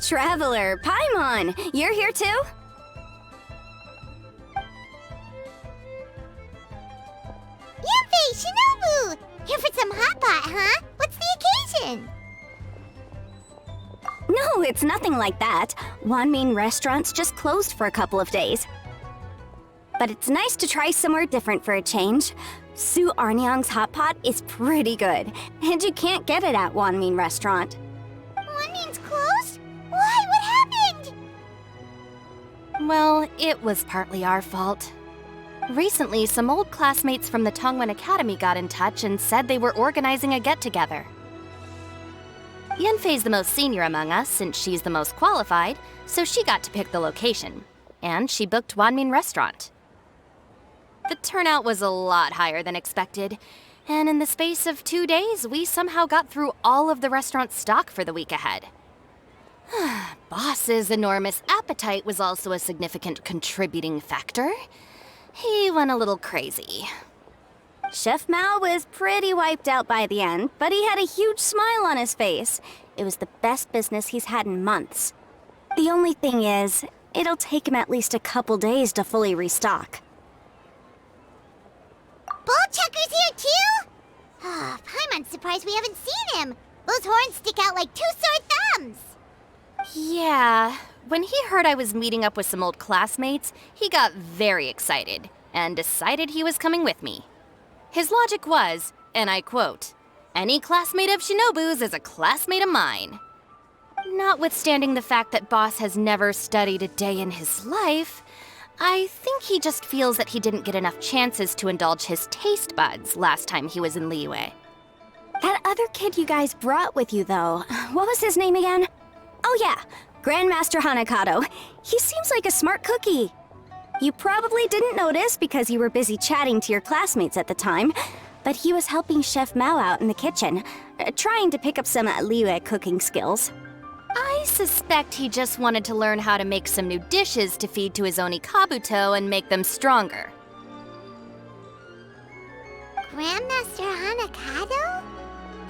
Traveler, Paimon, you're here too? Yuffie, Shinobu! Here for some hot pot, huh? What's the occasion? No, it's nothing like that. Wanmin restaurants just closed for a couple of days. But it's nice to try somewhere different for a change. Su Arnyang's hot pot is pretty good, and you can't get it at Wanmin restaurant. Wanmin's closed? Why? What happened? Well, it was partly our fault. Recently, some old classmates from the Tongwen Academy got in touch and said they were organizing a get-together. Yanfei's the most senior among us, since she's the most qualified, so she got to pick the location. And she booked Wanmin Restaurant. The turnout was a lot higher than expected, and in the space of 2 days, we somehow got through all of the restaurant's stock for the week ahead. Boss's enormous appetite was also a significant contributing factor. He went a little crazy. Chef Mao was pretty wiped out by the end, but he had a huge smile on his face. It was the best business he's had in months. The only thing is, it'll take him at least a couple days to fully restock. Bullchucker's here too? Paimon's surprised we haven't seen him. Those horns stick out like two sore thumbs. Yeah, when he heard I was meeting up with some old classmates, he got very excited and decided he was coming with me. His logic was, and I quote, "Any classmate of Shinobu's is a classmate of mine." Notwithstanding the fact that Boss has never studied a day in his life, I think he just feels that he didn't get enough chances to indulge his taste buds last time he was in Liyue. That other kid you guys brought with you, though, what was his name again? Oh yeah, Grandmaster Hanakado. He seems like a smart cookie. You probably didn't notice because you were busy chatting to your classmates at the time, but he was helping Chef Mao out in the kitchen, trying to pick up some Liyue cooking skills. I suspect he just wanted to learn how to make some new dishes to feed to his Oni Kabuto and make them stronger. Grandmaster Hanakado?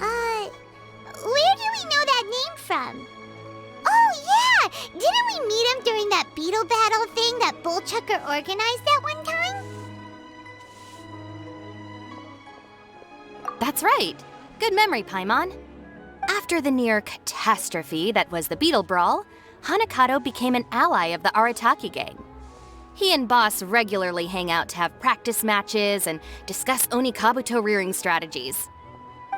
Where do we know that name from? Oh yeah! Didn't we meet him during that Beetle battle thing that Bullchucker organized that one time? That's right. Good memory, Paimon. After the near catastrophe that was the Beetle Brawl, Hanakado became an ally of the Arataki gang. He and Boss regularly hang out to have practice matches and discuss Oni Kabuto rearing strategies.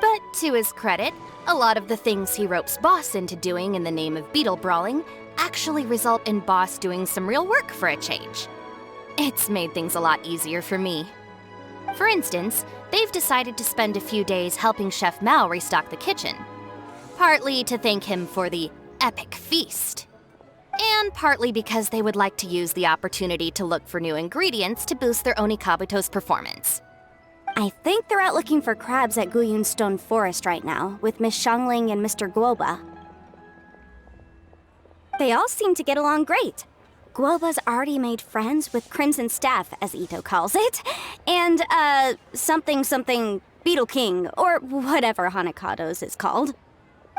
But to his credit, a lot of the things he ropes Boss into doing in the name of Beetle Brawling actually result in Boss doing some real work for a change. It's made things a lot easier for me. For instance, they've decided to spend a few days helping Chef Mao restock the kitchen. Partly to thank him for the epic feast. And partly because they would like to use the opportunity to look for new ingredients to boost their Oni Kabuto's performance. I think they're out looking for crabs at Guyun Stone Forest right now, with Miss Xiangling and Mr. Guoba. They all seem to get along great. Guoba's already made friends with Crimson Staff, as Ito calls it, and, something Beetle King, or whatever Hanakado's is called.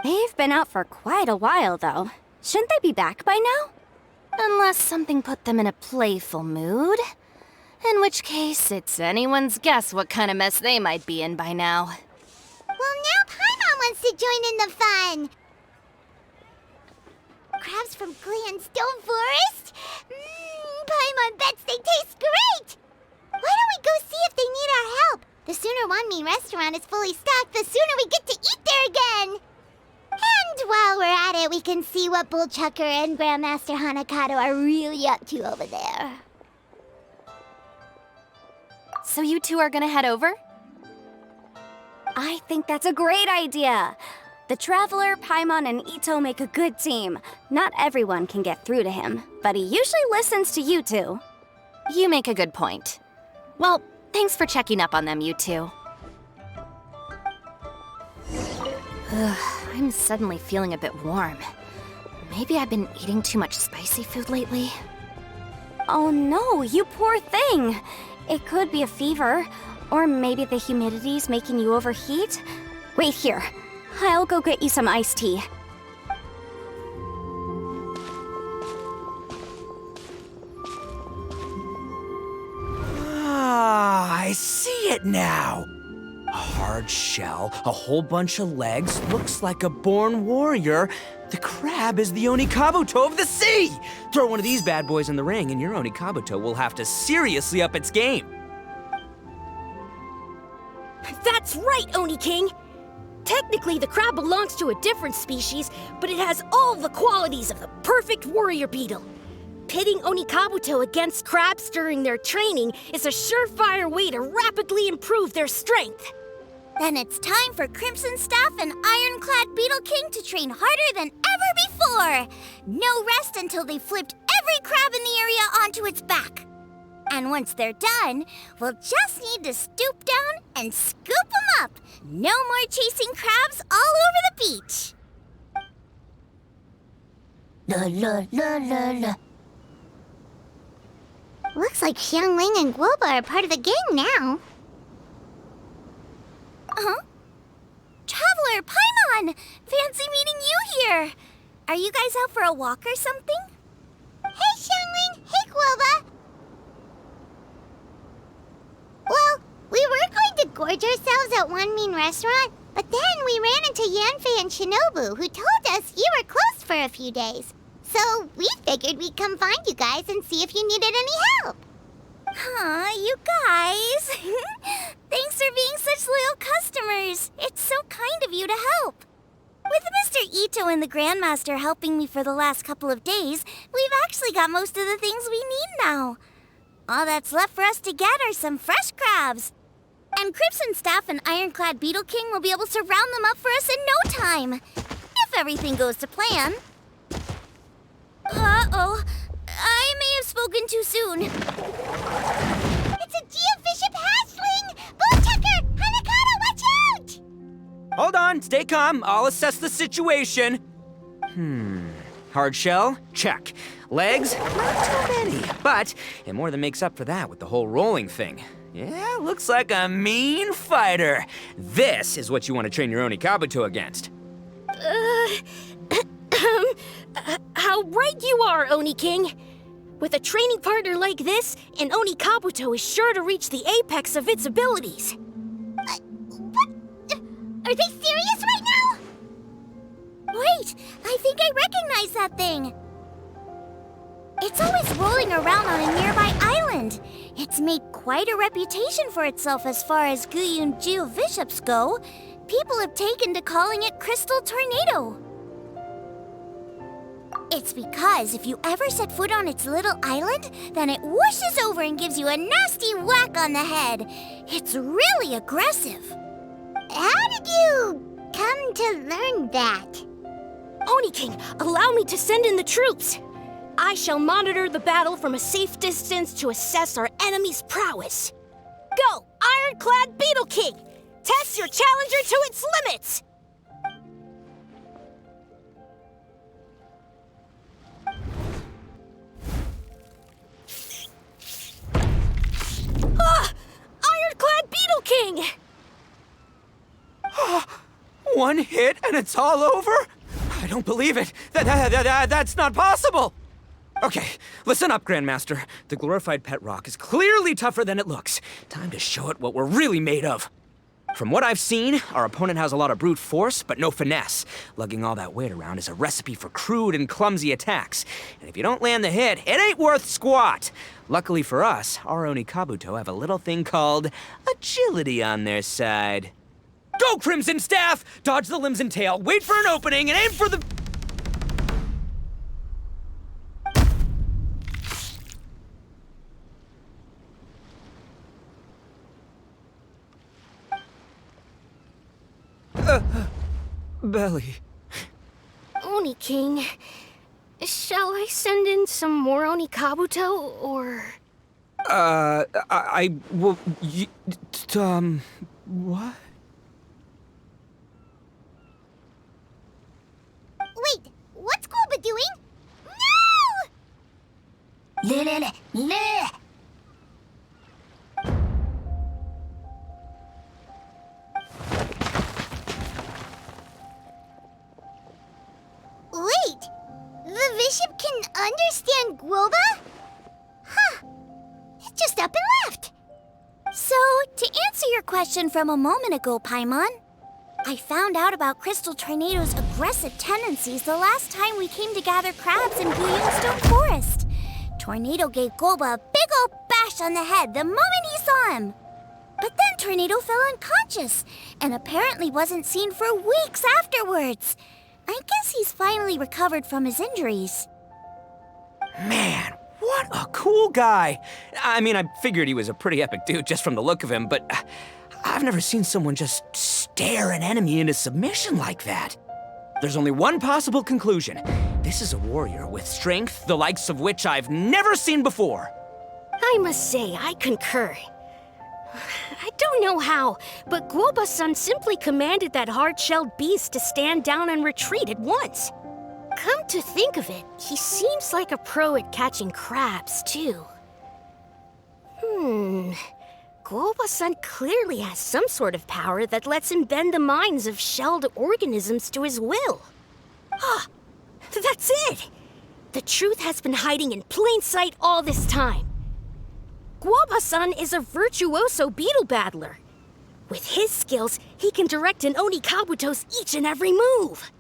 They've been out for quite a while, though. Shouldn't they be back by now? Unless something put them in a playful mood. In which case, it's anyone's guess what kind of mess they might be in by now. Well, now Paimon wants to join in the fun! Crabs from Guyun Stone Forest? Paimon bets they taste great! Why don't we go see if they need our help? The sooner Wanmin restaurant is fully stocked, the sooner we get to eat there again! And while we're at it, we can see what Bullchucker and Grandmaster Hanakado are really up to over there. So you two are gonna head over? I think that's a great idea. The Traveler, Paimon, and Ito make a good team. Not everyone can get through to him, but he usually listens to you two. You make a good point. Well, thanks for checking up on them, you two. I'm suddenly feeling a bit warm. Maybe I've been eating too much spicy food lately. Oh no, you poor thing! It could be a fever, or maybe the humidity's making you overheat. Wait here, I'll go get you some iced tea. it now! A hard shell, a whole bunch of legs, looks like a born warrior. The crab is the Onikabuto of the sea! Throw one of these bad boys in the ring and your Onikabuto will have to seriously up its game. That's right, Oni King! Technically, the crab belongs to a different species, but it has all the qualities of the perfect warrior beetle. Pitting Onikabuto against crabs during their training is a surefire way to rapidly improve their strength. Then it's time for Crimson Staff and Ironclad Beetle King to train harder than ever before. No rest until they've flipped every crab in the area onto its back. And once they're done, we'll just need to stoop down and scoop them up. No more chasing crabs all over the beach. La la la la la. Looks like Xiangling and Guoba are part of the gang now. Huh? Traveler, Paimon! Fancy meeting you here! Are you guys out for a walk or something? Hey, Xiangling! Hey, Guoba! Well, we were going to gorge ourselves at one mean restaurant, but then we ran into Yanfei and Shinobu, who told us you were closed for a few days. So we figured we'd come find you guys and see if you needed any help. Aw, you guys. Thanks for being such loyal customers. It's so kind of you to help. With Mr. Ito and the Grandmaster helping me for the last couple of days, we've actually got most of the things we need now. All that's left for us to get are some fresh crabs. And Crimson Staff and Ironclad Beetle King will be able to round them up for us in no time. If everything goes to plan. Uh-oh. I may have spoken too soon. It's a Geobishop hatchling! Bullchucker! Hanakata, watch out! Hold on, stay calm. I'll assess the situation. Hard shell? Check. Legs? Not too many, but it more than makes up for that with the whole rolling thing. Yeah, looks like a mean fighter. This is what you want to train your Onikabuto against. How right you are, Oni King! With a training partner like this, an Onikabuto is sure to reach the apex of its abilities. What? Are they serious right now? Wait, I think I recognize that thing. It's always rolling around on a nearby island. It's made quite a reputation for itself as far as Guyun Geobishops go. People have taken to calling it Crystal Tornado. It's because if you ever set foot on its little island, then it whooshes over and gives you a nasty whack on the head. It's really aggressive. How did you come to learn that? Oni King, allow me to send in the troops. I shall monitor the battle from a safe distance to assess our enemy's prowess. Go, Ironclad Beetle King! Test your challenger to its limits! Ah! Ironclad Beetle King! One hit and it's all over? I don't believe it. That's not possible. Okay, listen up, Grandmaster. The glorified pet rock is clearly tougher than it looks. Time to show it what we're really made of. From what I've seen, our opponent has a lot of brute force, but no finesse. Lugging all that weight around is a recipe for crude and clumsy attacks. And if you don't land the hit, it ain't worth squat. Luckily for us, our Onikabuto have a little thing called agility on their side. Go, Crimson Staff! Dodge the limbs and tail, wait for an opening, and aim for the... belly. Oni King, shall I send in some more Onikabuto, or...? What? Wait, what's Guoba doing? No! Wait, the bishop can understand Guoba? Huh, it just up and left. So So, to answer your question from a moment ago, Paimon, I found out about Crystal Tornado's aggressive tendencies the last time we came to gather crabs in Blue Yellowstone Forest. Tornado gave Golba a big old bash on the head the moment he saw him. But then Tornado fell unconscious and apparently wasn't seen for weeks afterwards. I guess he's finally recovered from his injuries. Man, what a cool guy. I mean, I figured he was a pretty epic dude just from the look of him, but I've never seen someone just stare an enemy into submission like that. There's only one possible conclusion. This is a warrior with strength, the likes of which I've never seen before. I must say, I concur. I don't know how, but Guoba-san simply commanded that hard-shelled beast to stand down and retreat at once. Come to think of it, he seems like a pro at catching crabs, too. Guoba-san clearly has some sort of power that lets him bend the minds of shelled organisms to his will. Ah, that's it! The truth has been hiding in plain sight all this time. Guoba-san is a virtuoso beetle battler. With his skills, he can direct an Oni Kabuto's each and every move.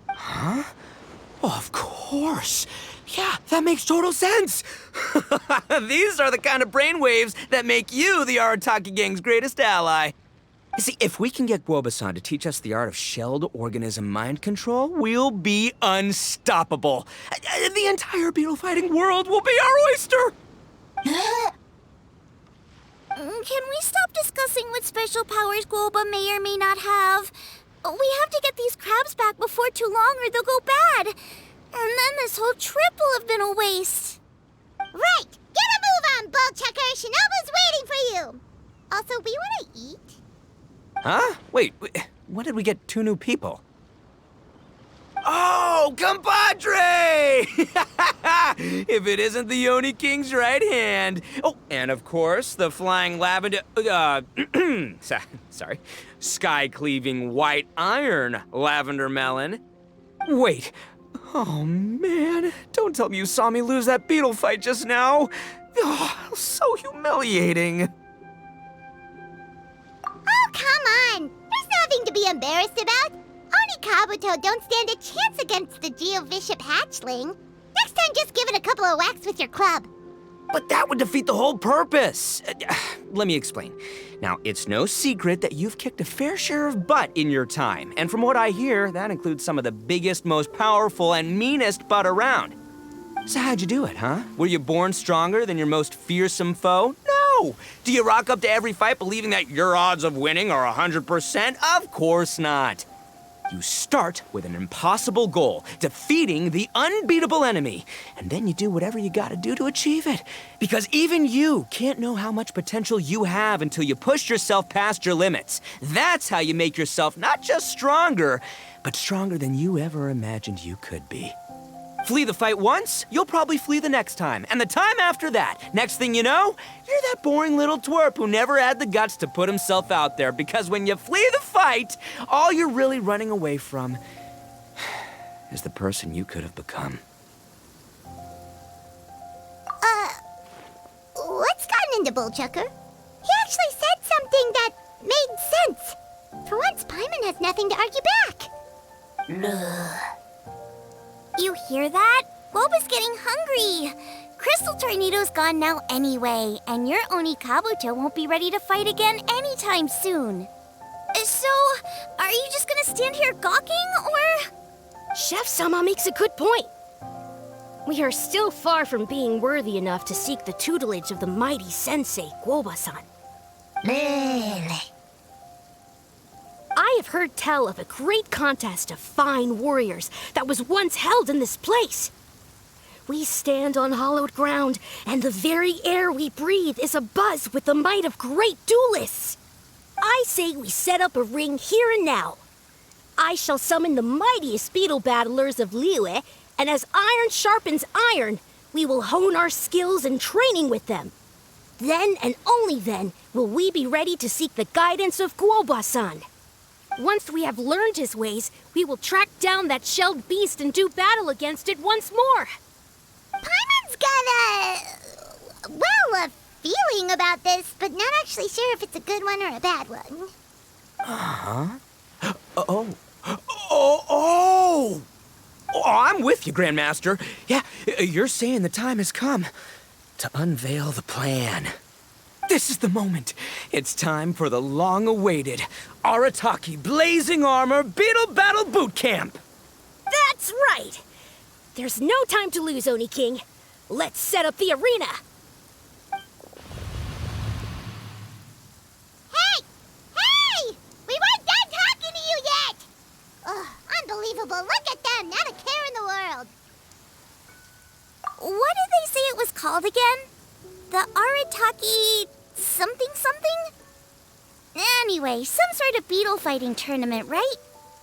Huh? Oh, of course. Yeah, that makes total sense. These are the kind of brainwaves that make you the Arataki gang's greatest ally. You see, if we can get Guoba-san to teach us the art of shelled organism mind control, we'll be unstoppable. The entire beetle fighting world will be our oyster. Can we stop discussing what special powers Guoba may or may not have? We have to get these crabs back before too long or they'll go bad. And then this whole trip will have been a waste. Right! Get a move on, Bullchucker! Shinobu's waiting for you! Also, we want to eat? Huh? Wait, when did we get 2 new people? Oh, compadre! If it isn't the Oni King's right hand. Oh, and of course, the flying lavender, sorry, sky-cleaving white iron lavender melon. Wait, oh man, don't tell me you saw me lose that beetle fight just now. Oh, so humiliating. Oh, come on! There's nothing to be embarrassed about. Oni Kabuto don't stand a chance against the Geovishap hatchling. Next time, just give it a couple of whacks with your club. But that would defeat the whole purpose. Let me explain. Now, it's no secret that you've kicked a fair share of butt in your time. And from what I hear, that includes some of the biggest, most powerful, and meanest butt around. So how'd you do it, huh? Were you born stronger than your most fearsome foe? No! Do you rock up to every fight believing that your odds of winning are 100%? Of course not. You start with an impossible goal, defeating the unbeatable enemy, and then you do whatever you gotta do to achieve it. Because even you can't know how much potential you have until you push yourself past your limits. That's how you make yourself not just stronger, but stronger than you ever imagined you could be. Flee the fight once, you'll probably flee the next time, and the time after that. Next thing you know, you're that boring little twerp who never had the guts to put himself out there, because when you flee the fight, all you're really running away from is the person you could have become. What's gotten into Bullchucker? He actually said something that made sense. For once, Paimon has nothing to argue back. You hear that? Boba's getting hungry. Crystal Tornado's gone now anyway, and your Oni Kabuto won't be ready to fight again anytime soon. So, are you just gonna stand here gawking, or...? Chef-sama makes a good point. We are still far from being worthy enough to seek the tutelage of the mighty sensei, Guoba-san. I have heard tell of a great contest of fine warriors that was once held in this place. We stand on hallowed ground, and the very air we breathe is abuzz with the might of great duelists. I say we set up a ring here and now. I shall summon the mightiest beetle battlers of Liyue, and as iron sharpens iron, we will hone our skills and training with them. Then and only then will we be ready to seek the guidance of Guoba-san. Once we have learned his ways, we will track down that shelled beast and do battle against it once more. Paimon's got a feeling about this, but not actually sure if it's a good one or a bad one. Oh, oh! Oh, I'm with you, Grandmaster. Yeah, you're saying the time has come to unveil the plan. This is the moment. It's time for the long-awaited Arataki Blazing Armor Beetle Battle Boot Camp. That's right! There's no time to lose, Oni King. Let's set up the arena. Hey! Hey! We weren't done talking to you yet! Ugh, unbelievable. Look at them. Not a care in the world. What did they say it was called again? The Arataki something something? Anyway, some sort of beetle fighting tournament, right?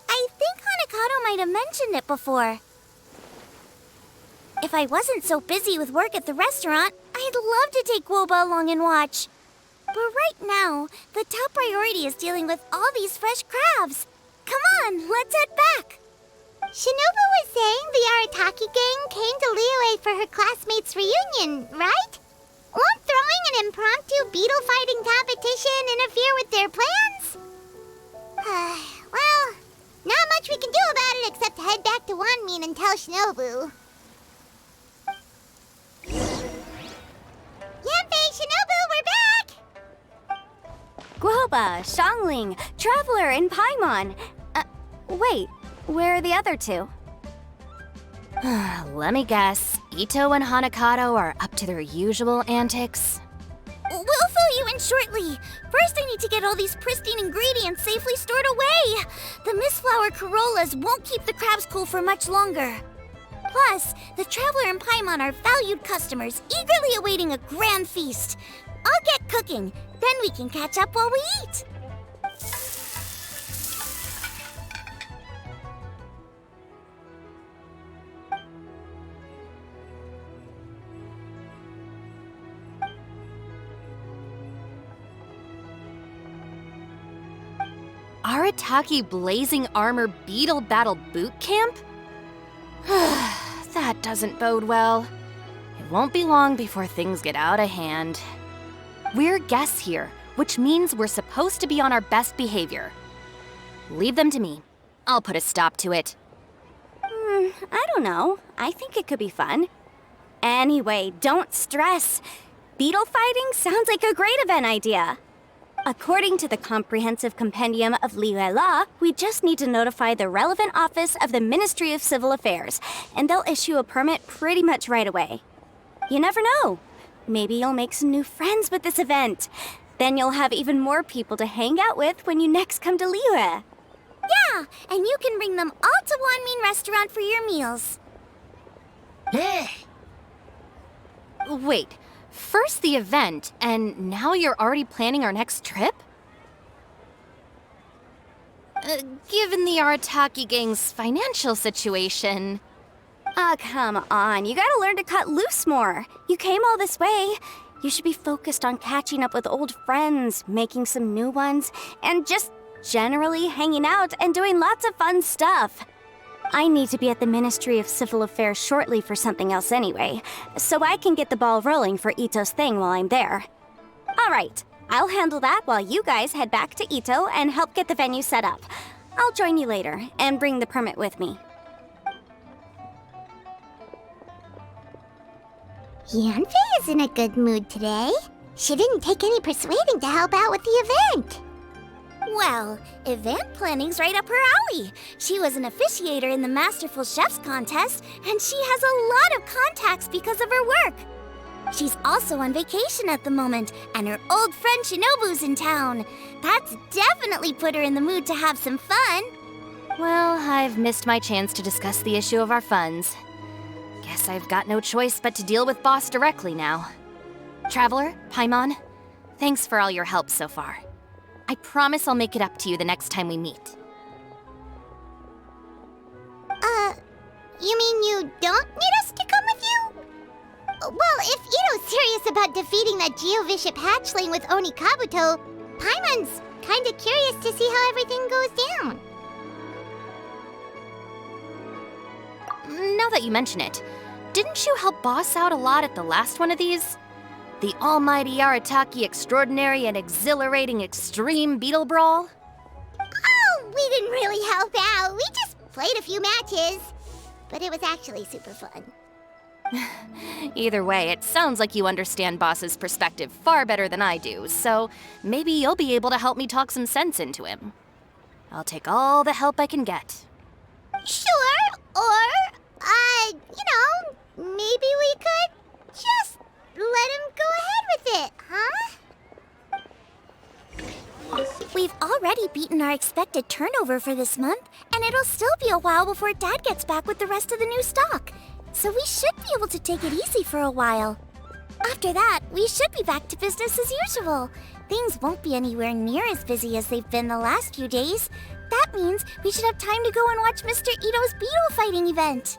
I think Hanakato might have mentioned it before. If I wasn't so busy with work at the restaurant, I'd love to take Woba along and watch. But right now, the top priority is dealing with all these fresh crabs. Come on, let's head back. Shinobu was saying the Arataki gang came to Liyue for her classmates' reunion, right? Won't throwing an impromptu beetle fighting competition interfere with their plans? Well, not much we can do about it except head back to Wanmin and tell Shinobu. Yanfei, Shinobu, we're back! Guoba, Xiangling, Traveler, and Paimon. Wait, where are the other two? Let me guess. Ito and Hanakato are up to their usual antics. We'll fill you in shortly. First, I need to get all these pristine ingredients safely stored away. The Mistflower Corollas won't keep the crabs cool for much longer. Plus, the Traveler and Paimon are valued customers, eagerly awaiting a grand feast. I'll get cooking, then we can catch up while we eat. Arataki Blazing Armor Beetle Battle Boot Camp? That doesn't bode well. It won't be long before things get out of hand. We're guests here, which means we're supposed to be on our best behavior. Leave them to me. I'll put a stop to it. I don't know. I think it could be fun. Anyway, don't stress. Beetle fighting sounds like a great event idea. According to the Comprehensive Compendium of Liyue Law, we just need to notify the relevant office of the Ministry of Civil Affairs, and they'll issue a permit pretty much right away. You never know. Maybe you'll make some new friends with this event. Then you'll have even more people to hang out with when you next come to Liyue. Yeah, and you can bring them all to Wanmin Restaurant for your meals. Wait, first the event, and now you're already planning our next trip? Given the Arataki gang's financial situation... Come on. You gotta learn to cut loose more. You came all this way. You should be focused on catching up with old friends, making some new ones, and just generally hanging out and doing lots of fun stuff. I need to be at the Ministry of Civil Affairs shortly for something else anyway, so I can get the ball rolling for Ito's thing while I'm there. All right, I'll handle that while you guys head back to Ito and help get the venue set up. I'll join you later and bring the permit with me. Yanfei is in a good mood today. She didn't take any persuading to help out with the event. Well, event planning's right up her alley. She was an officiator in the Masterful Chefs contest, and she has a lot of contacts because of her work. She's also on vacation at the moment, and her old friend Shinobu's in town. That's definitely put her in the mood to have some fun. Well, I've missed my chance to discuss the issue of our funds. Guess I've got no choice but to deal with Boss directly now. Traveler, Paimon, thanks for all your help so far. I promise I'll make it up to you the next time we meet. You mean you don't need us to come with you? Well, if Ito's serious about defeating that Geovishap hatchling with Oni Kabuto, Paimon's kinda curious to see how everything goes down. Now that you mention it, didn't you help Boss out a lot at the last one of these? The almighty Arataki extraordinary and exhilarating extreme Beetle Brawl? Oh, we didn't really help out. We just played a few matches. But it was actually super fun. Either way, it sounds like you understand Boss's perspective far better than I do, so maybe you'll be able to help me talk some sense into him. I'll take all the help I can get. Sure, or, maybe we could just let him go ahead with it, huh? We've already beaten our expected turnover for this month, and it'll still be a while before Dad gets back with the rest of the new stock. So we should be able to take it easy for a while. After that, we should be back to business as usual. Things won't be anywhere near as busy as they've been the last few days. That means we should have time to go and watch Mr. Ito's beetle fighting event.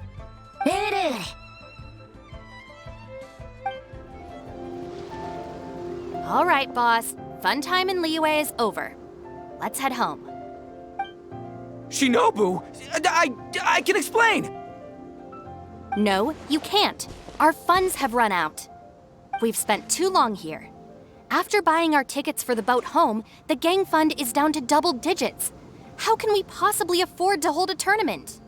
All right, boss. Fun time in Liyue is over. Let's head home. Shinobu, I can explain. No, you can't. Our funds have run out. We've spent too long here. After buying our tickets for the boat home, the gang fund is down to double digits. How can we possibly afford to hold a tournament?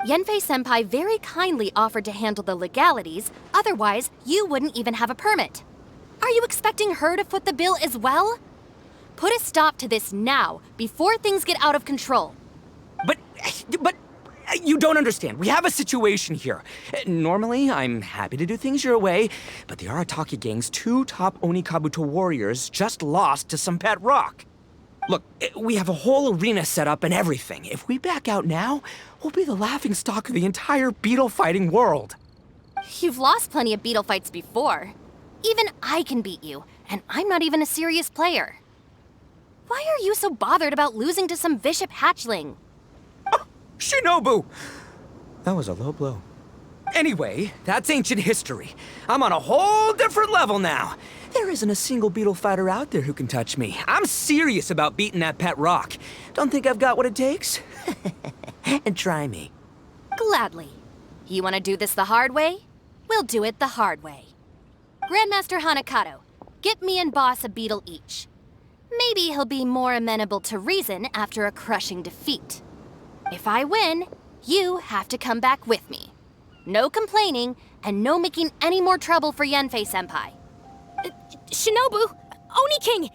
Yenfei-senpai very kindly offered to handle the legalities, otherwise you wouldn't even have a permit. Are you expecting her to foot the bill as well? Put a stop to this now, before things get out of control. But you don't understand. We have a situation here. Normally, I'm happy to do things your way, but the Arataki gang's 2 top Onikabuto warriors just lost to some pet rock. Look, we have a whole arena set up and everything. If we back out now, we'll be the laughingstock of the entire beetle fighting world. You've lost plenty of beetle fights before. Even I can beat you, and I'm not even a serious player. Why are you so bothered about losing to some bishop hatchling? Shinobu! That was a low blow. Anyway, that's ancient history. I'm on a whole different level now. There isn't a single beetle fighter out there who can touch me. I'm serious about beating that pet rock. Don't think I've got what it takes? And try me. Gladly. You want to do this the hard way? We'll do it the hard way. Grandmaster Hanakato, get me and Boss a beetle each. Maybe he'll be more amenable to reason after a crushing defeat. If I win, you have to come back with me. No complaining, and no making any more trouble for Yenfei-senpai. Shinobu, Oni King,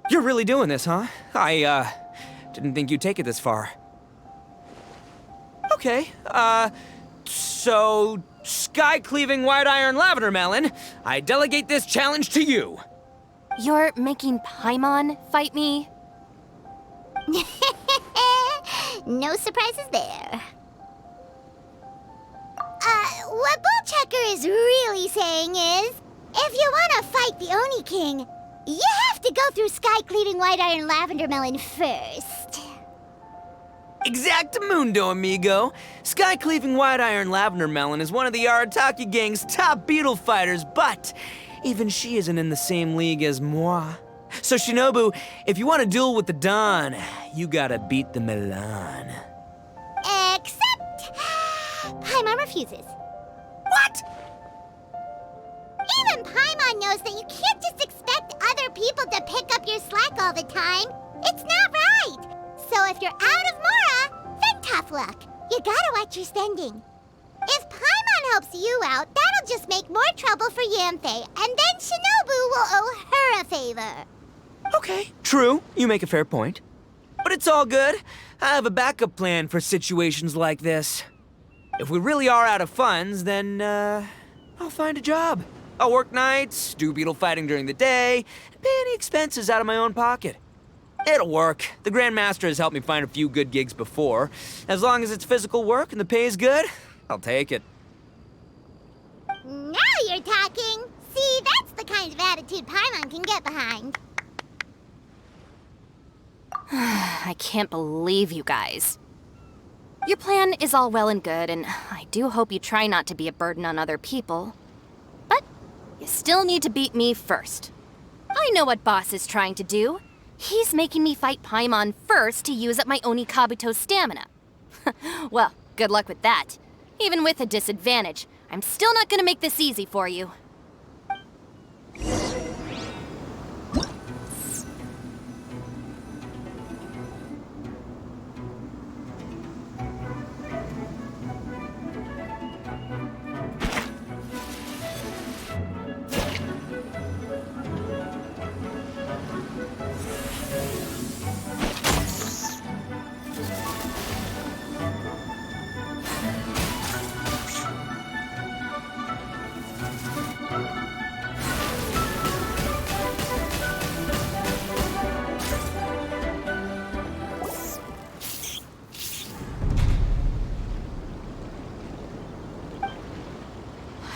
You're really doing this, huh? I didn't think you'd take it this far. Okay, so sky-cleaving white iron lavender melon, I delegate this challenge to you. You're making Paimon fight me? No surprises there. What Bullchecker is really saying is, if you want to fight the Oni King, you have to go through sky-cleaving white iron lavender melon first. Exactamundo, amigo. Sky-cleaving white iron lavender melon is one of the Arataki gang's top beetle fighters, but even she isn't in the same league as moi. So Shinobu, if you want to duel with the Don, you gotta beat the Milan. Except... Paimon refuses. What? Even Paimon knows that you can't just expect other people to pick up your slack all the time. It's not right. So if you're out of Mora, then tough luck. You gotta watch your spending. If Paimon helps you out, that'll just make more trouble for Yanfei, and then Shinobu will owe her a favor. Okay, true. You make a fair point. But it's all good. I have a backup plan for situations like this. If we really are out of funds, then, I'll find a job. I'll work nights, do beetle fighting during the day, and pay any expenses out of my own pocket. It'll work. The Grandmaster has helped me find a few good gigs before. As long as it's physical work and the pay is good, I'll take it. Now you're talking. See, that's the kind of attitude Paimon can get behind. I can't believe you guys. Your plan is all well and good, and I do hope you try not to be a burden on other people. But you still need to beat me first. I know what Boss is trying to do. He's making me fight Paimon first to use up my Onikabuto stamina. Well, good luck with that. Even with a disadvantage, I'm still not gonna make this easy for you.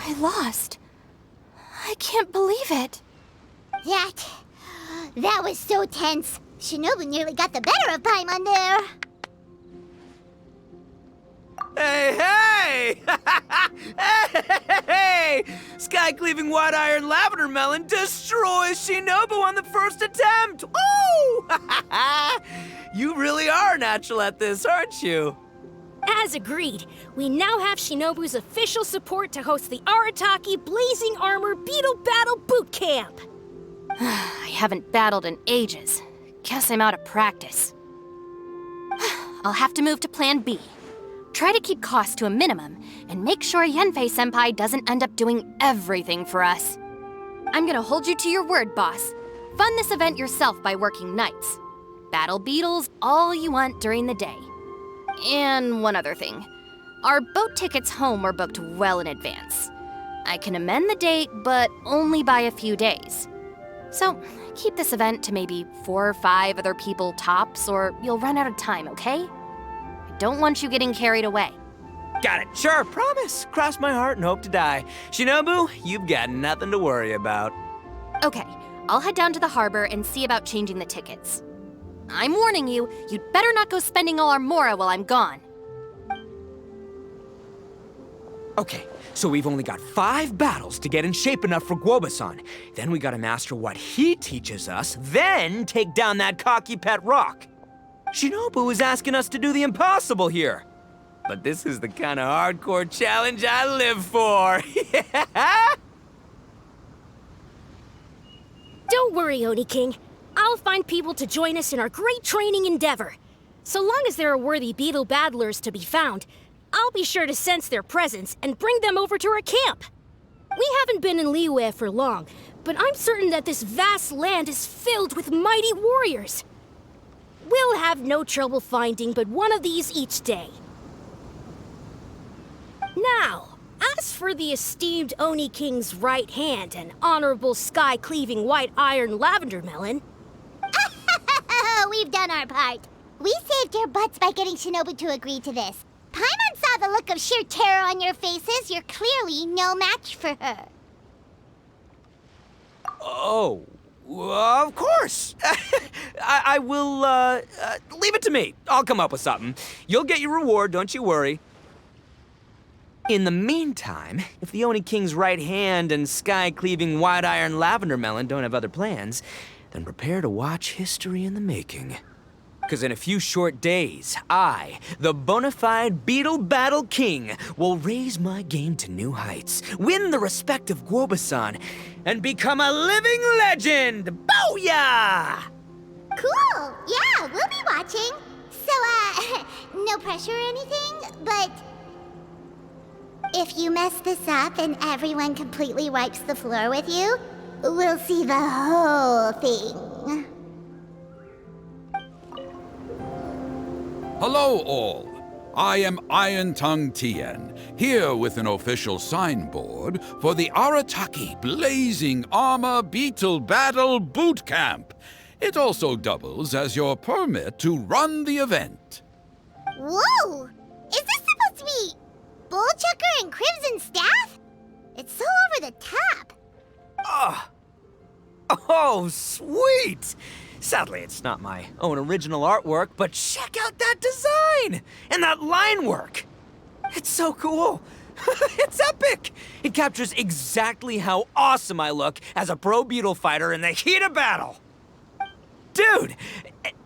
I lost. I can't believe it. That was so tense. Shinobu nearly got the better of Paimon there. Hey! Hey! Sky-cleaving white iron lavender melon destroys Shinobu on the first attempt! Woo! You really are natural at this, aren't you? As agreed, we now have Shinobu's official support to host the Arataki Blazing Armor Beetle Battle Boot Camp. I haven't battled in ages. Guess I'm out of practice. I'll have to move to Plan B. Try to keep costs to a minimum, and make sure Yanfei-senpai doesn't end up doing everything for us. I'm gonna hold you to your word, boss. Fund this event yourself by working nights. Battle beetles all you want during the day. And one other thing. Our boat tickets home were booked well in advance. I can amend the date, but only by a few days. So, keep this event to maybe 4 or 5 other people tops, or you'll run out of time, okay? I don't want you getting carried away. Got it, sure, promise. Cross my heart and hope to die. Shinobu, you've got nothing to worry about. Okay, I'll head down to the harbor and see about changing the tickets. I'm warning you, you'd better not go spending all our mora while I'm gone. Okay, so we've only got 5 battles to get in shape enough for Guoba-san. Then we gotta master what he teaches us, then take down that cocky pet rock. Shinobu is asking us to do the impossible here. But this is the kind of hardcore challenge I live for. Yeah! Don't worry, Oni King. I'll find people to join us in our great training endeavor. So long as there are worthy beetle battlers to be found, I'll be sure to sense their presence and bring them over to our camp. We haven't been in Liyue for long, but I'm certain that this vast land is filled with mighty warriors. We'll have no trouble finding but one of these each day. Now, as for the esteemed Oni King's right hand and honorable sky-cleaving white iron lavender melon... We've done our part. We saved your butts by getting Shinobu to agree to this. Paimon saw the look of sheer terror on your faces. You're clearly no match for her. Oh, of course. I will, leave it to me. I'll come up with something. You'll get your reward, don't you worry. In the meantime, if the Oni King's right hand and sky-cleaving white iron lavender melon don't have other plans, then prepare to watch history in the making. Because in a few short days, I, the bona fide Beetle Battle King, will raise my game to new heights, win the respect of Guoba-san, and become a living legend! Booyah! Cool. Yeah, we'll be watching. So, no pressure or anything, but... if you mess this up and everyone completely wipes the floor with you, we'll see the whole thing. Hello all. I am Iron Tongue Tien, here with an official signboard for the Arataki Blazing Armor Beetle Battle Boot Camp. It also doubles as your permit to run the event. Whoa! Is this supposed to be Bullchucker and Crimson Staff? It's so over the top. Oh, sweet! Sadly, it's not my own original artwork, but check out that design! And that line work! It's so cool! It's epic! It captures exactly how awesome I look as a pro beetle fighter in the heat of battle! Dude!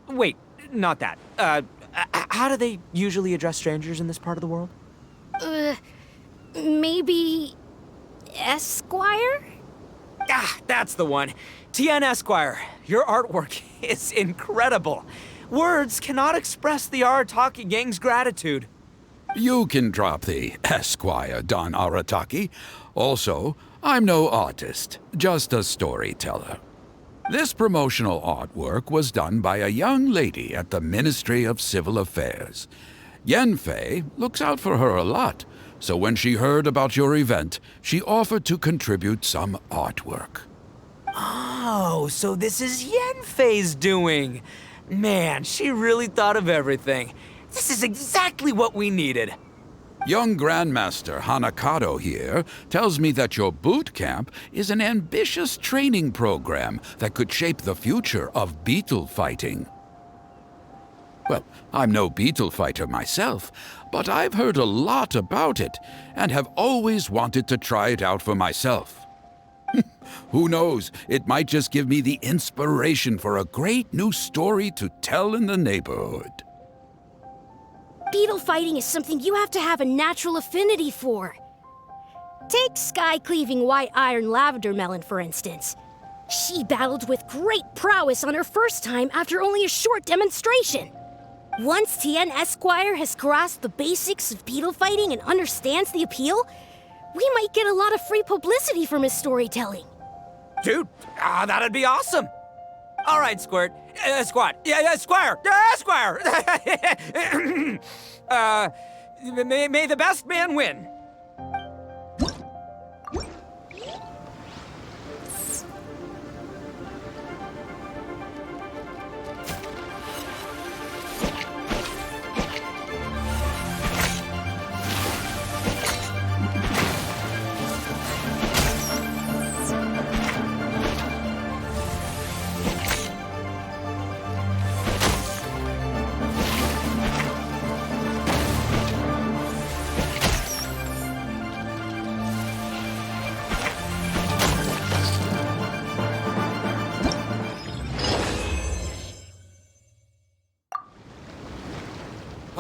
Wait, not that. How do they usually address strangers in this part of the world? Maybe... Esquire? Ah, that's the one. Tien Esquire, your artwork is incredible. Words cannot express the Arataki gang's gratitude. You can drop the Esquire, Don Arataki. Also, I'm no artist, just a storyteller. This promotional artwork was done by a young lady at the Ministry of Civil Affairs. Yenfei looks out for her a lot, so when she heard about your event, she offered to contribute some artwork. Oh, so this is Yenfei's doing. Man, she really thought of everything. This is exactly what we needed. Young Grandmaster Hanakado here tells me that your boot camp is an ambitious training program that could shape the future of beetle fighting. Well, I'm no beetle fighter myself, but I've heard a lot about it and have always wanted to try it out for myself. Who knows, it might just give me the inspiration for a great new story to tell in the neighborhood. Beetle fighting is something you have to have a natural affinity for. Take sky-cleaving white iron lavender melon, for instance. She battled with great prowess on her first time after only a short demonstration. Once Tien Esquire has grasped the basics of beetle fighting and understands the appeal, we might get a lot of free publicity from his storytelling. Dude, that'd be awesome. All right, Squirt. Squad. Yeah, Squire. Squire. May the best man win.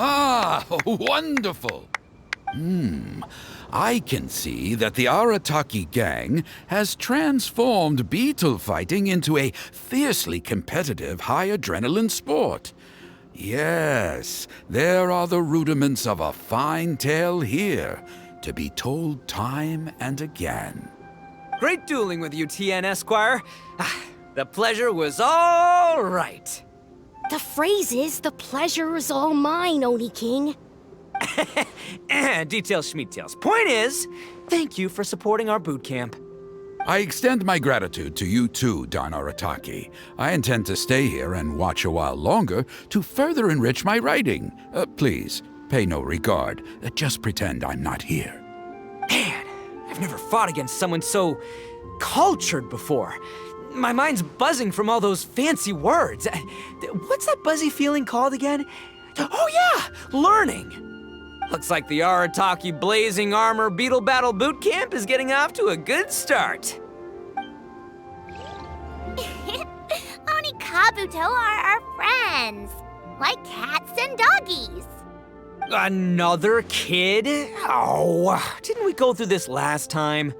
Ah, wonderful! I can see that the Arataki gang has transformed beetle fighting into a fiercely competitive high-adrenaline sport. Yes, there are the rudiments of a fine tale here, to be told time and again. Great dueling with you, Tien Esquire. The pleasure was all right. The phrase is, the pleasure is all mine, Oni King. Details, schmeetails. Point is, thank you for supporting our boot camp. I extend my gratitude to you too, Don Arataki. I intend to stay here and watch a while longer to further enrich my writing. Please, pay no regard. Just pretend I'm not here. Man, I've never fought against someone so cultured before. My mind's buzzing from all those fancy words. What's that buzzy feeling called again? Oh yeah, learning. Looks like the Arataki Blazing Armor Beetle Battle Boot Camp is getting off to a good start. Oni Kabuto are our friends, like cats and doggies. Another kid? Oh, didn't we go through this last time?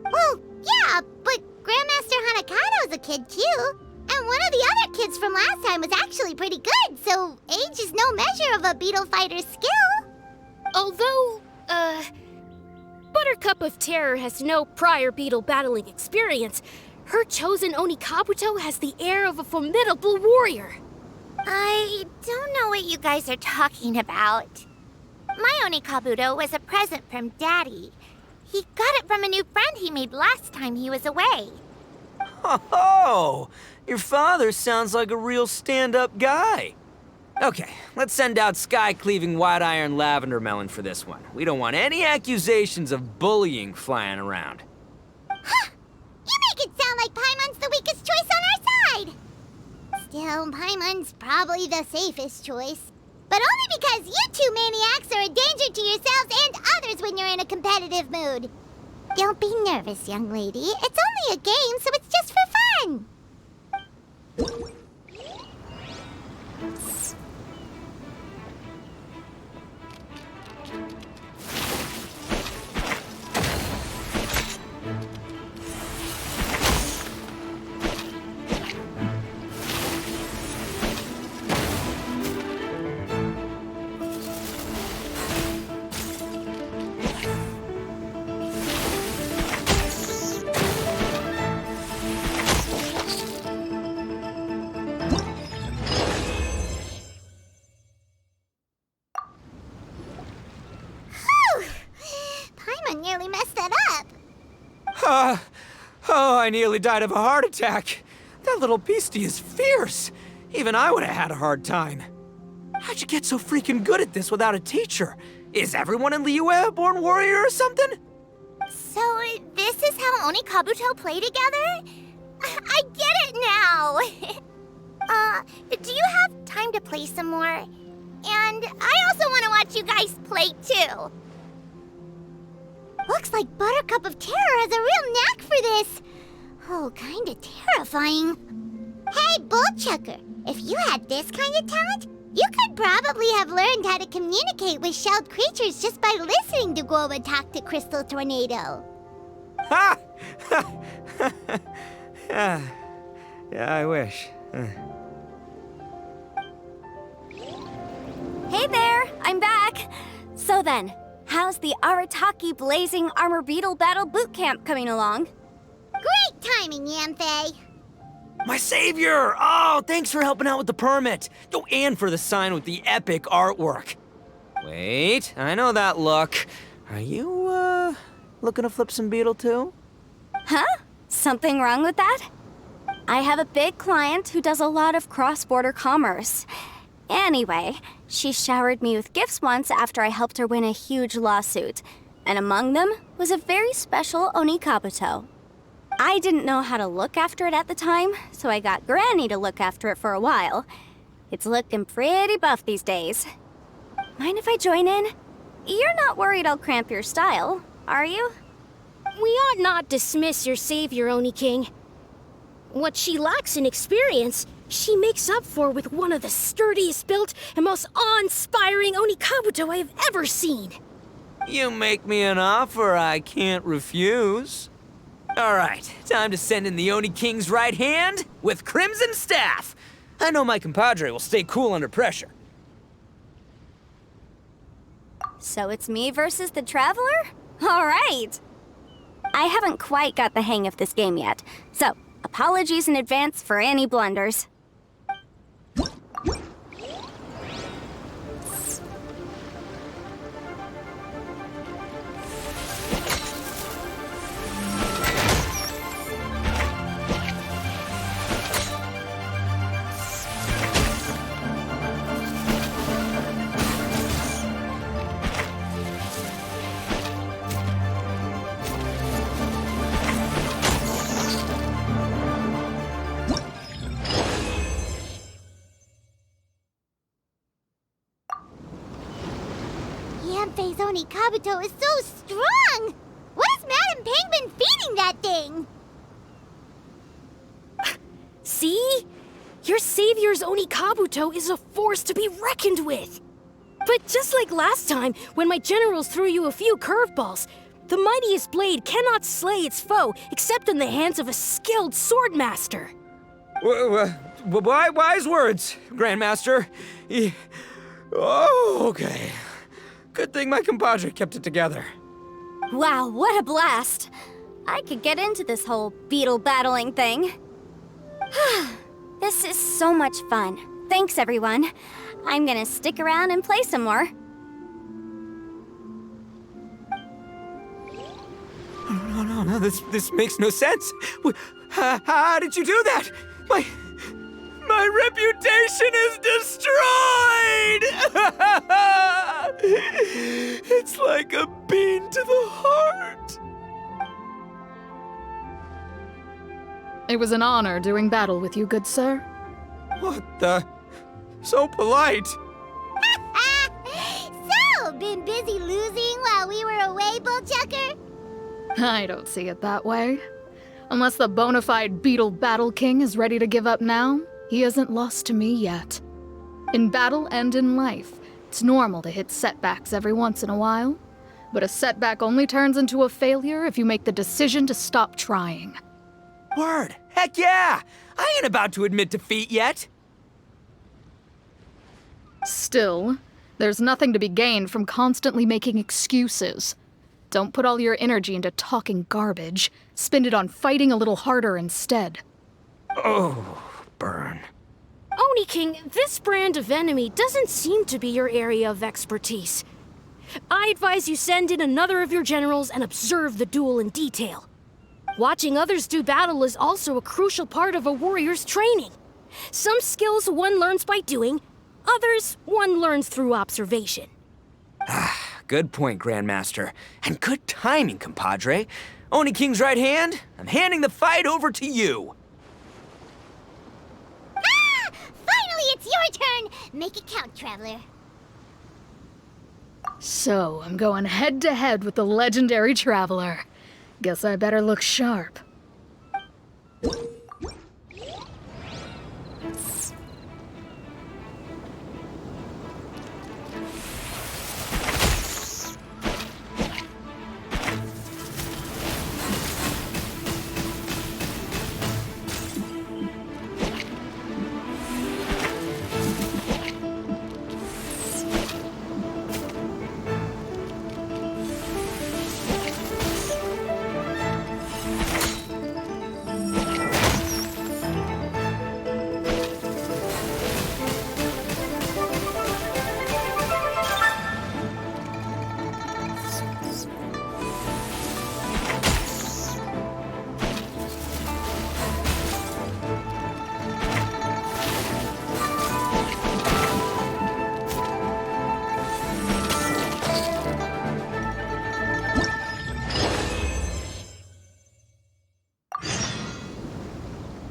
Well, yeah, but Grandmaster Hanakado's a kid too. And one of the other kids from last time was actually pretty good, so age is no measure of a beetle fighter's skill. Although, Buttercup of Terror has no prior beetle battling experience, her chosen Oni Kabuto has the air of a formidable warrior. I don't know what you guys are talking about. My Oni Kabuto was a present from Daddy. He got it from a new friend he made last time he was away. Oh, your father sounds like a real stand-up guy. Okay, let's send out sky-cleaving white iron lavender melon for this one. We don't want any accusations of bullying flying around. Huh! You make it sound like Paimon's the weakest choice on our side! Still, Paimon's probably the safest choice. But only because you two maniacs are a danger to yourselves and others when you're in a competitive mood. Don't be nervous, young lady. It's only a game, so it's just for fun. Oh, I nearly died of a heart attack. That little beastie is fierce. Even I would have had a hard time. How'd you get so freaking good at this without a teacher? Is everyone in Liyue a born warrior or something? So, this is how Onikabuto play together? I get it now! Do you have time to play some more? And I also want to watch you guys play too. Looks like Buttercup of Terror has a real knack for this. Oh, kinda terrifying. Hey, Bullchucker, if you had this kind of talent, you could probably have learned how to communicate with shelled creatures just by listening to Guoba talk to Crystal Tornado. Ha! Yeah, I wish. Hey there, I'm back. So then, how's the Arataki Blazing Armor Beetle Battle Boot Camp coming along? Great timing, Yamfei. My savior! Oh, thanks for helping out with the permit. Oh, and for the sign with the epic artwork. Wait, I know that look. Are you, looking to flip some Beetle too? Huh? Something wrong with that? I have a big client who does a lot of cross-border commerce. Anyway, she showered me with gifts once after I helped her win a huge lawsuit, and among them was a very special Onikabuto. I didn't know how to look after it at the time, so I got Granny to look after it for a while. It's looking pretty buff these days. Mind if I join in? You're not worried I'll cramp your style, are you? We ought not dismiss your savior, Oni King. What she lacks in experience, she makes up for with one of the sturdiest built and most awe-inspiring Onikabuto I have ever seen. You make me an offer I can't refuse. All right, time to send in the Oni King's right hand with Crimson Staff. I know my compadre will stay cool under pressure. So it's me versus the Traveler? All right. I haven't quite got the hang of this game yet, so apologies in advance for any blunders. Yamfei's Onikabuto is so strong! What is Madam Penguin feeding that thing? See? Your savior's Onikabuto is a force to be reckoned with. But just like last time, when my generals threw you a few curveballs, the mightiest blade cannot slay its foe except in the hands of a skilled swordmaster. Wise words, Grandmaster. Oh, okay. Good thing my compadre kept it together. Wow, what a blast! I could get into this whole beetle battling thing. This is so much fun. Thanks, everyone. I'm gonna stick around and play some more. No, this makes no sense. How did you do that? My reputation is destroyed! It's like a bean to the heart. It was an honor doing battle with you, good sir. What the? So polite. So, been busy losing while we were away, Bullchucker? I don't see it that way. Unless the bona fide Beetle Battle King is ready to give up now, he hasn't lost to me yet. In battle and in life, it's normal to hit setbacks every once in a while, but a setback only turns into a failure if you make the decision to stop trying. Word. Heck yeah! I ain't about to admit defeat yet. Still, there's nothing to be gained from constantly making excuses. Don't put all your energy into talking garbage. Spend it on fighting a little harder instead. Oh, burn. Oni King, this brand of enemy doesn't seem to be your area of expertise. I advise you send in another of your generals and observe the duel in detail. Watching others do battle is also a crucial part of a warrior's training. Some skills one learns by doing, others one learns through observation. Good point, Grandmaster. And good timing, compadre. Oni King's right hand, I'm handing the fight over to you. Ah! Finally, it's your turn! Make it count, Traveler. So, I'm going head to head with the legendary Traveler. Guess I better look sharp.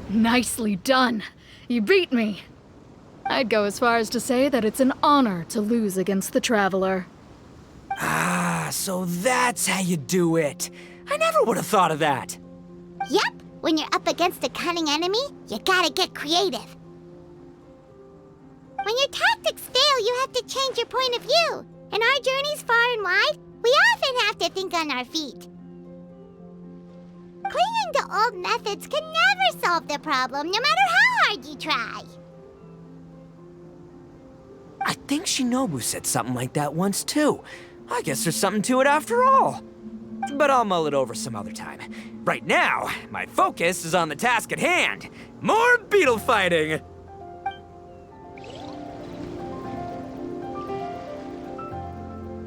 Nicely done. You beat me. I'd go as far as to say that it's an honor to lose against the Traveler. Ah, so that's how you do it. I never would have thought of that. Yep, when you're up against a cunning enemy, you gotta get creative. When your tactics fail, you have to change your point of view. In our journeys far and wide, we often have to think on our feet. Clinging to old methods can never solve the problem, no matter how hard you try. I think Shinobu said something like that once, too. I guess there's something to it after all. But I'll mull it over some other time. Right now, my focus is on the task at hand. More beetle fighting!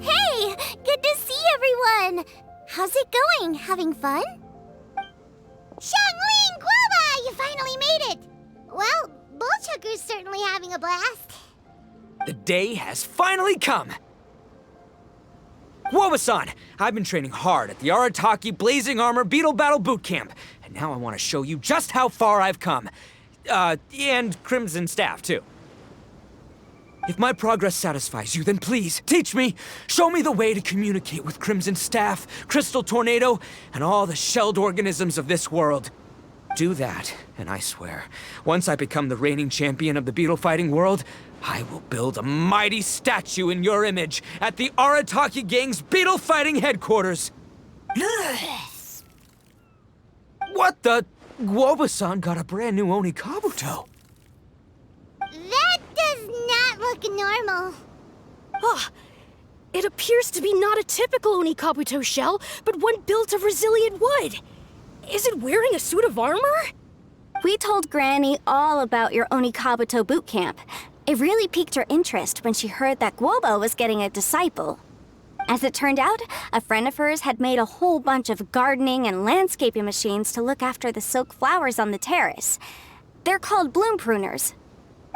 Hey, good to see everyone! How's it going? Having fun? Xiangling Guoba, you finally made it! Well, Bullchucker's certainly having a blast. The day has finally come! Guoba-san, I've been training hard at the Arataki Blazing Armor Beetle Battle Boot Camp, and now I want to show you just how far I've come. And Crimson Staff, too. If my progress satisfies you, then please, teach me, show me the way to communicate with Crimson Staff, Crystal Tornado, and all the shelled organisms of this world. Do that, and I swear, once I become the reigning champion of the beetle fighting world, I will build a mighty statue in your image at the Arataki Gang's beetle fighting headquarters. What the? Guoba-san got a brand new Oni Kabuto. That does not look normal. Ah, it appears to be not a typical Oni Kabuto shell, but one built of resilient wood. Is it wearing a suit of armor? We told Granny all about your Oni Kabuto boot camp. It really piqued her interest when she heard that Guoba was getting a disciple. As it turned out, a friend of hers had made a whole bunch of gardening and landscaping machines to look after the silk flowers on the terrace. They're called bloom pruners.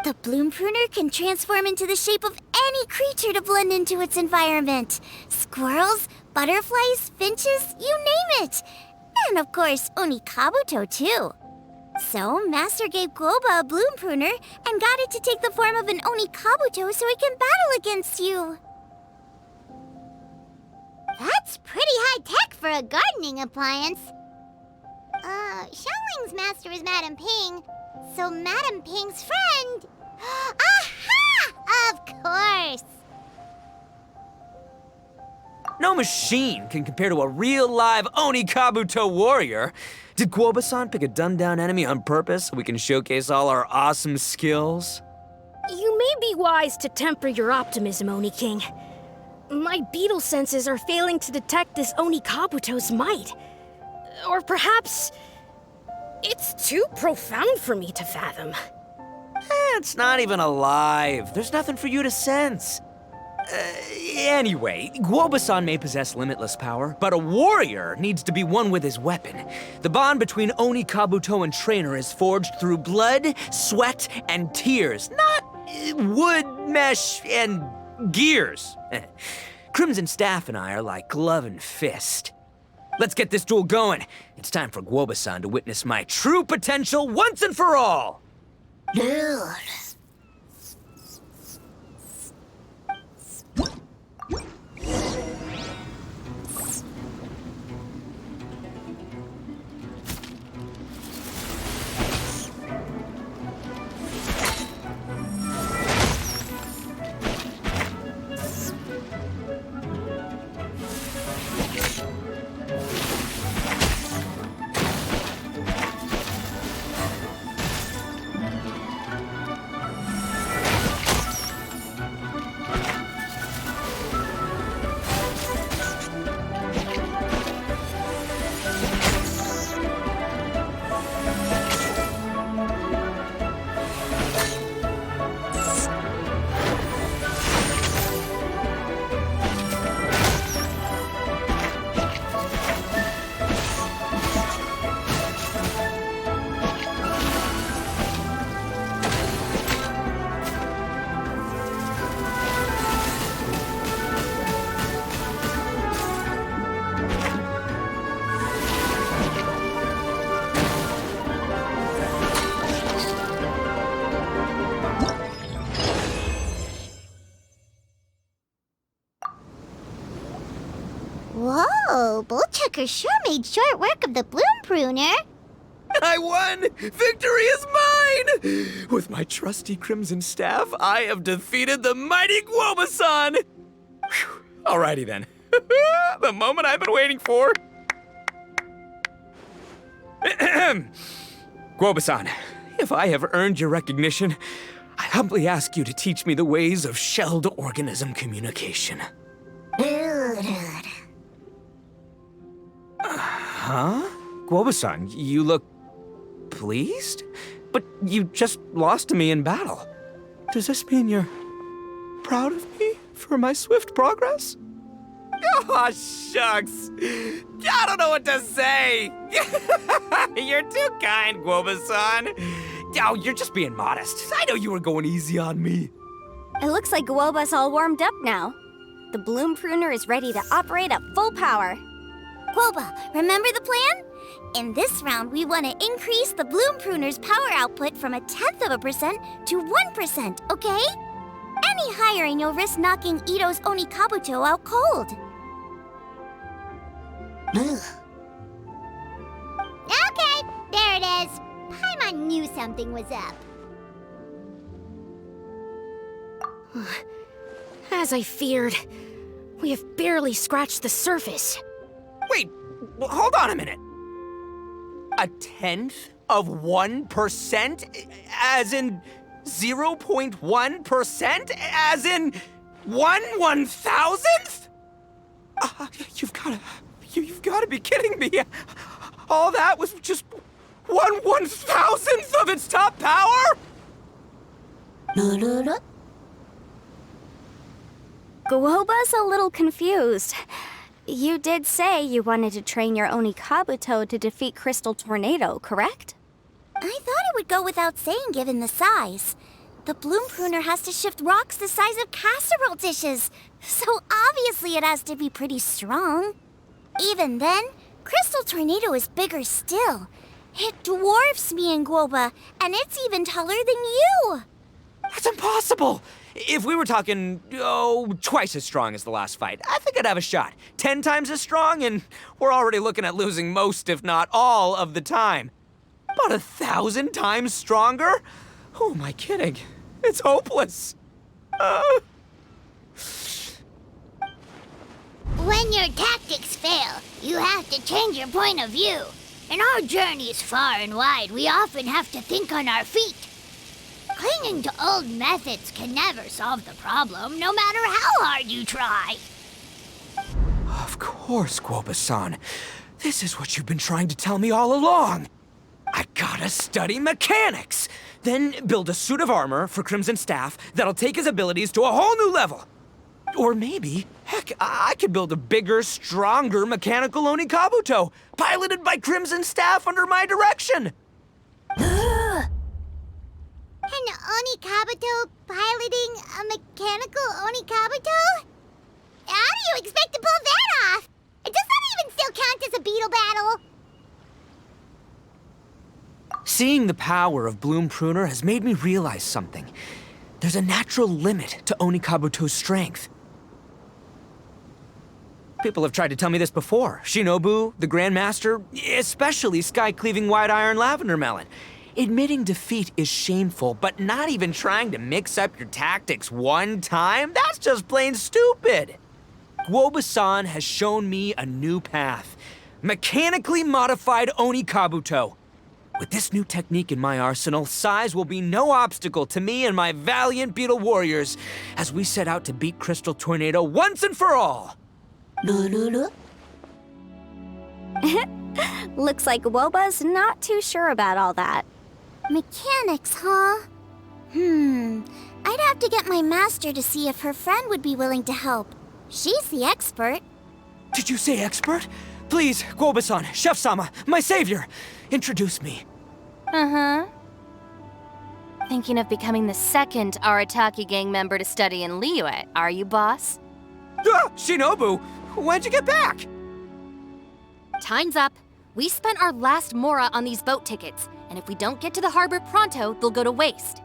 The bloom pruner can transform into the shape of any creature to blend into its environment. Squirrels, butterflies, finches, you name it. And of course, Oni Kabuto too. So, Master gave Guoba a bloom pruner and got it to take the form of an Oni Kabuto so it can battle against you. That's pretty high-tech for a gardening appliance. Xiangling's master is Madame Ping, so Madame Ping's friend... Aha! Of course! No machine can compare to a real live Oni Kabuto warrior. Did Guoba-san pick a dumbed-down enemy on purpose so we can showcase all our awesome skills? You may be wise to temper your optimism, Oni King. My beetle senses are failing to detect this Oni Kabuto's might. Or perhaps... it's too profound for me to fathom. It's not even alive. There's nothing for you to sense. Anyway, Guoba-san may possess limitless power, but a warrior needs to be one with his weapon. The bond between Oni Kabuto and trainer is forged through blood, sweat, and tears, not wood, mesh, and gears. Crimson Staff and I are like glove and fist. Let's get this duel going. It's time for Guoba-san to witness my true potential once and for all. Dude. Whoa, Bullchucker sure made short work of the Bloom Pruner. I won! Victory is mine! With my trusty Crimson Staff, I have defeated the mighty Guoba-san! Whew. Alrighty then. The moment I've been waiting for. Guoba-san, if I have earned your recognition, I humbly ask you to teach me the ways of shelled organism communication. Huh? Guoba-san, you look pleased? But you just lost to me in battle. Does this mean you're proud of me for my swift progress? Oh, shucks. I don't know what to say. You're too kind, Guoba-san. Oh, you're just being modest. I know you were going easy on me. It looks like Guoba's all warmed up now. The Bloom Pruner is ready to operate at full power. Guoba, remember the plan? In this round, we want to increase the Bloom Pruner's power output from 0.1% to 1%, okay? Any higher and you'll risk knocking Ito's Oni Kabuto out cold. Okay, there it is. Paimon knew something was up. As I feared, we have barely scratched the surface. Wait, hold on a minute. 0.1%? As in 0.1%? As in 1/1000th? You've gotta be kidding me. All that was just 1/1000th of its top power? Guoba's a little confused. You did say you wanted to train your Oni Kabuto to defeat Crystal Tornado, correct? I thought it would go without saying given the size. The Bloom Pruner has to shift rocks the size of casserole dishes, so obviously it has to be pretty strong. Even then, Crystal Tornado is bigger still. It dwarfs me and Guoba, and it's even taller than you. That's impossible! If we were talking, twice as strong as the last fight, I think I'd have a shot. 10 times as strong, and we're already looking at losing most, if not all, of the time. About 1,000 times stronger? Who am I kidding? It's hopeless. When your tactics fail, you have to change your point of view. In our journeys far and wide, we often have to think on our feet. Clinging to old methods can never solve the problem, no matter how hard you try. Of course, Guoba-san. This is what you've been trying to tell me all along. I gotta study mechanics, then build a suit of armor for Crimson Staff that'll take his abilities to a whole new level. Or maybe, heck, I could build a bigger, stronger mechanical Onikabuto, piloted by Crimson Staff under my direction. An Onikabuto piloting a mechanical Onikabuto? How do you expect to pull that off? Does that even still count as a beetle battle? Seeing the power of Bloom Pruner has made me realize something. There's a natural limit to Onikabuto's strength. People have tried to tell me this before. Shinobu, the Grandmaster, especially Sky-Cleaving White Iron Lavender Melon. Admitting defeat is shameful, but not even trying to mix up your tactics one time? That's just plain stupid! Guoba-san has shown me a new path. Mechanically modified Onikabuto. With this new technique in my arsenal, size will be no obstacle to me and my valiant Beetle warriors as we set out to beat Crystal Tornado once and for all! Looks like Woba's not too sure about all that. Mechanics, huh? I'd have to get my master to see if her friend would be willing to help. She's the expert. Did you say expert? Please, Guoba-san, Chef-sama, my savior, introduce me. Uh-huh. Thinking of becoming the second Arataki gang member to study in Liyue, are you, boss? Shinobu, when'd you get back? Time's up. We spent our last mora on these boat tickets, and if we don't get to the harbor pronto, they'll go to waste.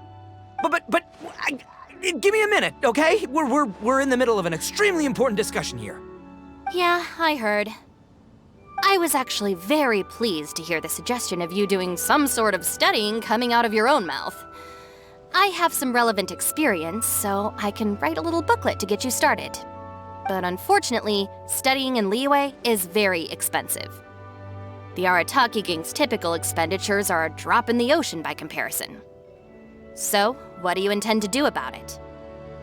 Give me a minute, okay? We're in the middle of an extremely important discussion here. Yeah, I heard. I was actually very pleased to hear the suggestion of you doing some sort of studying coming out of your own mouth. I have some relevant experience, so I can write a little booklet to get you started. But unfortunately, studying in Liyue is very expensive. The Arataki gang's typical expenditures are a drop in the ocean by comparison. So, what do you intend to do about it?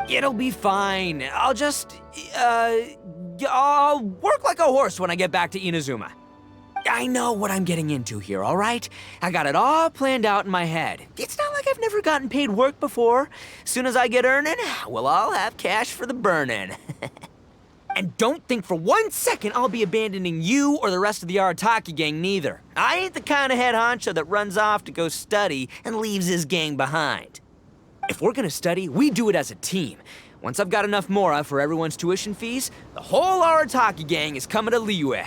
It'll be fine. I'll work like a horse when I get back to Inazuma. I know what I'm getting into here, all right? I got it all planned out in my head. It's not like I've never gotten paid work before. Soon as I get earning, we'll all have cash for the burning. And don't think for 1 second I'll be abandoning you or the rest of the Arataki gang neither. I ain't the kind of head honcho that runs off to go study and leaves his gang behind. If we're gonna study, we do it as a team. Once I've got enough mora for everyone's tuition fees, the whole Arataki gang is coming to Liyue.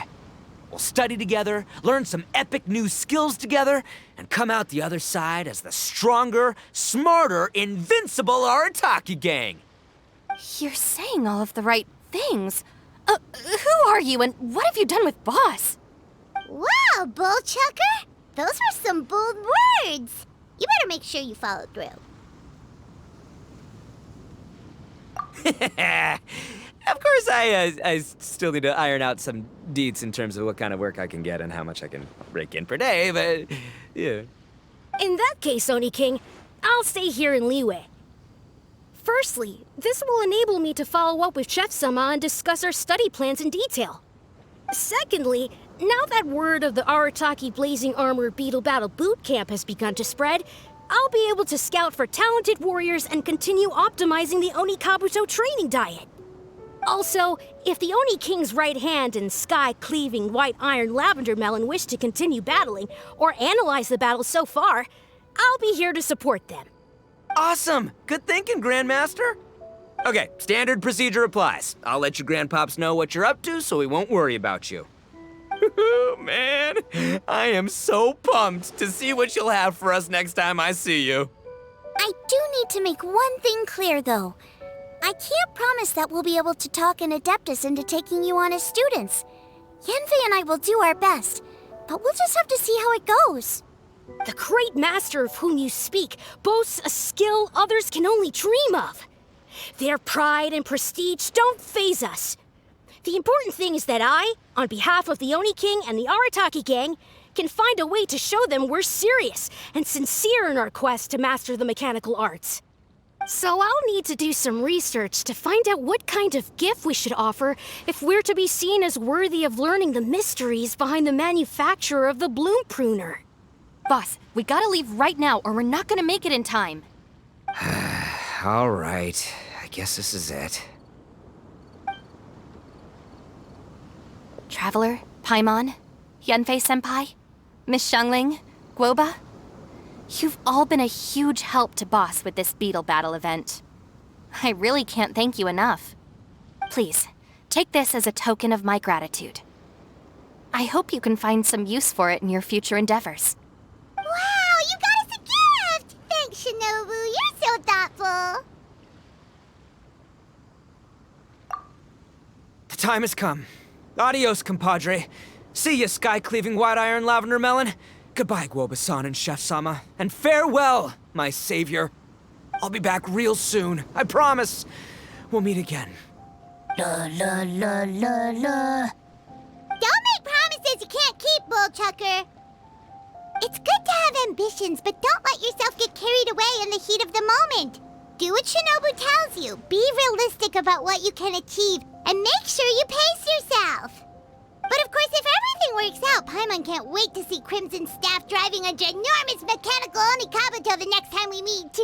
We'll study together, learn some epic new skills together, and come out the other side as the stronger, smarter, invincible Arataki gang. You're saying all of the right things. Who are you and what have you done with Boss? Wow, Bullchucker! Those were some bold words! You better make sure you follow through. Of course, I still need to iron out some deets in terms of what kind of work I can get and how much I can rake in per day, but yeah. In that case, Oni King, I'll stay here in Liyue. Firstly, this will enable me to follow up with Chef-sama and discuss our study plans in detail. Secondly, now that word of the Arataki Blazing Armor Beetle Battle Boot Camp has begun to spread, I'll be able to scout for talented warriors and continue optimizing the Onikabuto training diet. Also, if the Oni King's right hand and Sky-Cleaving White Iron Lavender Melon wish to continue battling or analyze the battle so far, I'll be here to support them. Awesome! Good thinking, Grandmaster! Okay, standard procedure applies. I'll let you grandpops know what you're up to so we won't worry about you. Man, I am so pumped to see what you'll have for us next time I see you. I do need to make one thing clear, though. I can't promise that we'll be able to talk an Adeptus into taking you on as students. Yanfei and I will do our best, but we'll just have to see how it goes. The great master of whom you speak boasts a skill others can only dream of. Their pride and prestige don't faze us. The important thing is that I, on behalf of the Oni King and the Arataki gang, can find a way to show them we're serious and sincere in our quest to master the mechanical arts. So I'll need to do some research to find out what kind of gift we should offer if we're to be seen as worthy of learning the mysteries behind the manufacture of the Bloom Pruner. Boss, we gotta leave right now or we're not gonna make it in time. All right, I guess this is it. Traveler, Paimon, Yanfei-senpai, Miss Xiangling, Guoba. You've all been a huge help to Boss with this Beetle Battle event. I really can't thank you enough. Please, take this as a token of my gratitude. I hope you can find some use for it in your future endeavors. Wow, you got us a gift! Thanks, Shinobu. You're so thoughtful. The time has come. Adios, compadre. See ya, sky-cleaving white-iron lavender melon. Goodbye, Guoba-san and Chef-sama. And farewell, my savior. I'll be back real soon, I promise. We'll meet again. La la la la la. Don't make promises you can't keep, Bullchucker. It's good to have ambitions, but don't let yourself get carried away in the heat of the moment. Do what Shinobu tells you. Be realistic about what you can achieve, and make sure you pace yourself. But of course, if everything works out, Paimon can't wait to see Crimson Staff driving a ginormous mechanical Onikabuto the next time we meet.